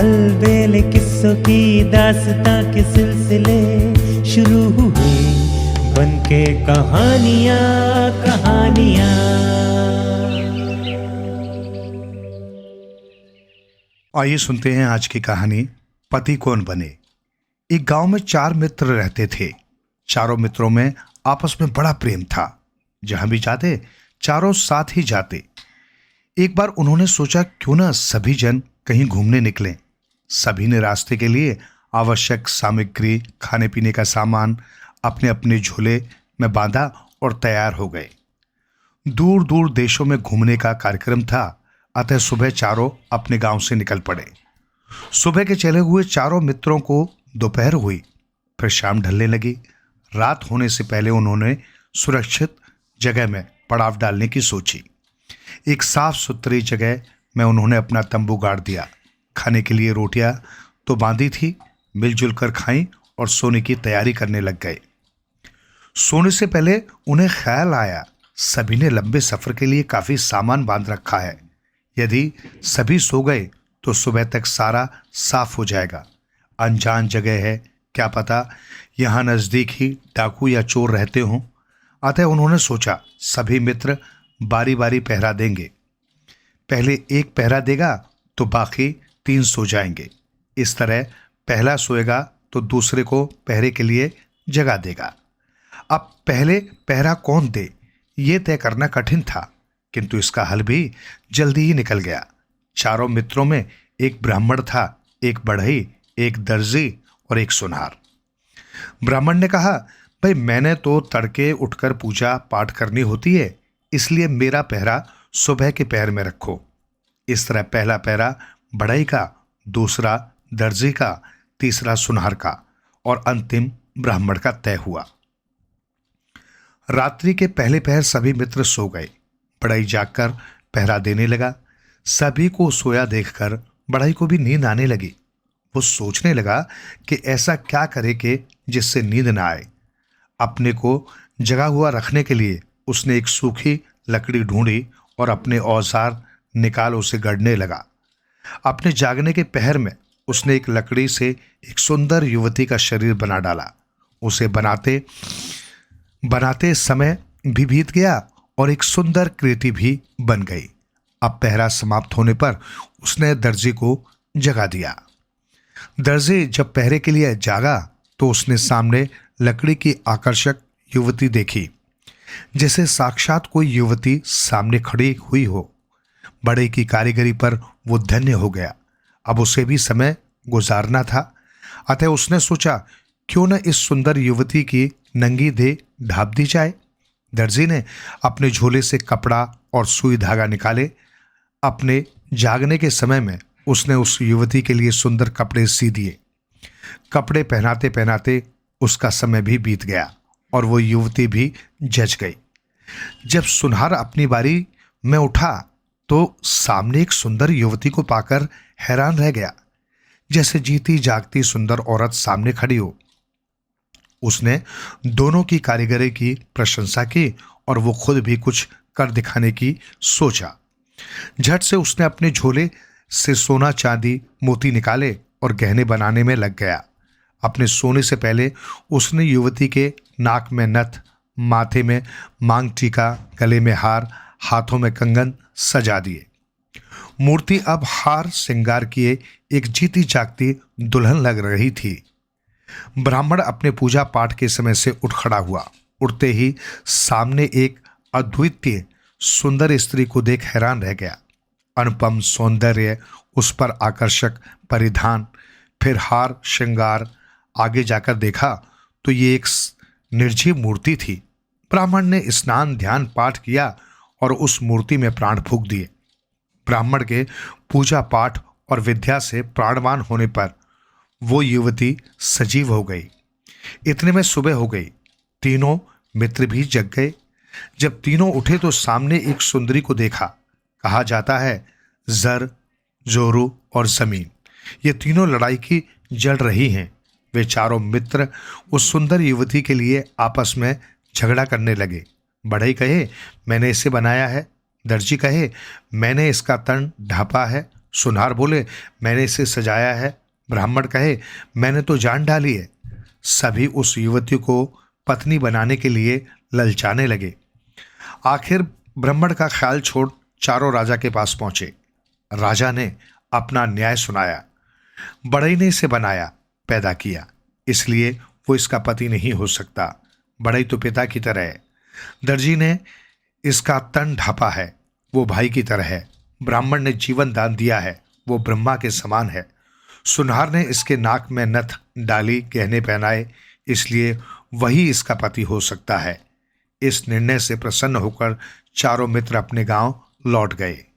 अलबेले किस्सों की दास्तां के सिलसिले शुरू हुए, बनके कहानियां कहानियां। आइए सुनते हैं आज की कहानी, पति कौन बने। एक गांव में 4 मित्र रहते थे। चारों मित्रों में आपस में बड़ा प्रेम था। जहां भी जाते चारों साथ ही जाते। एक बार उन्होंने सोचा क्यों ना सभी जन कहीं घूमने निकलें। सभी ने रास्ते के लिए आवश्यक सामग्री, खाने पीने का सामान अपने अपने झोले में बांधा और तैयार हो गए। दूर दूर देशों में घूमने का कार्यक्रम था, अतः सुबह चारों अपने गांव से निकल पड़े। सुबह के चले हुए चारों मित्रों को दोपहर हुई, फिर शाम ढलने लगी। रात होने से पहले उन्होंने सुरक्षित जगह में पड़ाव डालने की सोची। एक साफ सुथरी जगह में उन्होंने अपना तंबू गाड़ दिया। खाने के लिए रोटियां तो बांधी थी, मिलजुल कर खाई और सोने की तैयारी करने लग गए। सोने से पहले उन्हें ख्याल आया, सभी ने लंबे सफर के लिए काफी सामान बांध रखा है। यदि सभी सो गए तो सुबह तक सारा साफ हो जाएगा। अनजान जगह है, क्या पता यहां नजदीक ही डाकू या चोर रहते हों। अतः उन्होंने सोचा सभी मित्र बारी बारी पहरा देंगे। पहले एक पहरा देगा तो बाकी 3 सो जाएंगे। इस तरह पहला सोएगा तो दूसरे को पहरे के लिए जगा देगा। अब पहले पहरा कौन दे, ये तय करना कठिन था, किंतु इसका हल भी जल्दी ही निकल गया। चारों मित्रों में एक ब्राह्मण था, एक बढ़ई, एक दर्जी और एक सुनार। ब्राह्मण ने कहा, भाई मैंने तो तड़के उठकर पूजा पाठ करनी होती है, इसलिए मेरा पहरा सुबह के पहर में रखो। इस तरह पहला पहरा बढ़ई का, दूसरा दर्जी का, तीसरा सुनार का और अंतिम ब्राह्मण का तय हुआ। रात्रि के पहले पहर सभी मित्र सो गए। बढ़ई जागकर पहरा देने लगा। सभी को सोया देखकर बढ़ई को भी नींद आने लगी। वो सोचने लगा कि ऐसा क्या करे कि जिससे नींद ना आए। अपने को जगा हुआ रखने के लिए उसने एक सूखी लकड़ी ढूंढी और अपने औजार निकाल उसे गढ़ने लगा। अपने जागने के पहर में उसने एक लकड़ी से एक सुंदर युवती का शरीर बना डाला। उसे बनाते बनाते समय भी बीत गया और एक सुंदर कृति भी बन गई। अब पहरा समाप्त होने पर उसने दर्जी को जगा दिया। दर्जी जब पहरे के लिए जागा तो उसने सामने लकड़ी की आकर्षक युवती देखी, जैसे साक्षात कोई युवती सामने खड़ी हुई हो। बड़े की कारीगरी पर वो धन्य हो गया। अब उसे भी समय गुजारना था, अतः उसने सोचा क्यों न इस सुंदर युवती की नंगी देह ढाप दी जाए। दर्जी ने अपने झोले से कपड़ा और सुई धागा निकाले। अपने जागने के समय में उसने उस युवती के लिए सुंदर कपड़े सी दिए। कपड़े पहनाते पहनाते उसका समय भी बीत गया और वो युवती भी जच गई। जब सुनार अपनी बारी में उठा तो सामने एक सुंदर युवती को पाकर हैरान रह गया, जैसे जीती जागती सुंदर औरत सामने खड़ी हो। उसने दोनों की कारीगरी की प्रशंसा की और वो खुद भी कुछ कर दिखाने की सोचा। झट से उसने अपने झोले से सोना, चांदी, मोती निकाले और गहने बनाने में लग गया। अपने सोने से पहले उसने युवती के नाक में नथ, माथे में मांग टीका, गले में हार, हाथों में कंगन सजा दिए। मूर्ति अब हार श्रृंगार किए एक जीती जागती दुल्हन लग रही थी। ब्राह्मण अपने पूजा पाठ के समय से उठ खड़ा हुआ। उठते ही सामने एक अद्वितीय सुंदर स्त्री को देख हैरान रह गया। अनुपम सौंदर्य, उस पर आकर्षक परिधान, फिर हार श्रृंगार। आगे जाकर देखा तो ये एक निर्जीव मूर्ति थी। ब्राह्मण ने स्नान, ध्यान, पाठ किया और उस मूर्ति में प्राण फूंक दिए। ब्राह्मण के पूजा पाठ और विद्या से प्राणवान होने पर वो युवती सजीव हो गई। इतने में सुबह हो गई। तीनों मित्र भी जग गए। जब तीनों उठे तो सामने एक सुंदरी को देखा। कहा जाता है जर, जोरू और जमीन, ये तीनों लड़ाई की जल रही हैं। वे चारों मित्र उस सुंदर युवती के लिए आपस में झगड़ा करने लगे। बढ़ई कहे मैंने इसे बनाया है, दर्जी कहे मैंने इसका तन ढापा है, सुनार बोले, मैंने इसे सजाया है। ब्राह्मण कहे, मैंने तो जान डाली है। सभी उस युवती को पत्नी बनाने के लिए ललचाने लगे। आखिर ब्राह्मण का ख्याल छोड़ चारों राजा के पास पहुंचे। राजा ने अपना न्याय सुनाया। बढ़ई ने इसे बनाया, पैदा किया, इसलिए वो इसका पति नहीं हो सकता। बढ़ई तो पिता की तरह है। दर्जी ने इसका तन ढापा है, वो भाई की तरह है। ब्राह्मण ने जीवन दान दिया है, वो ब्रह्मा के समान है। सुनार ने इसके नाक में नथ डाली, गहने पहनाए, इसलिए वही इसका पति हो सकता है। इस निर्णय से प्रसन्न होकर चारों मित्र अपने गांव लौट गए।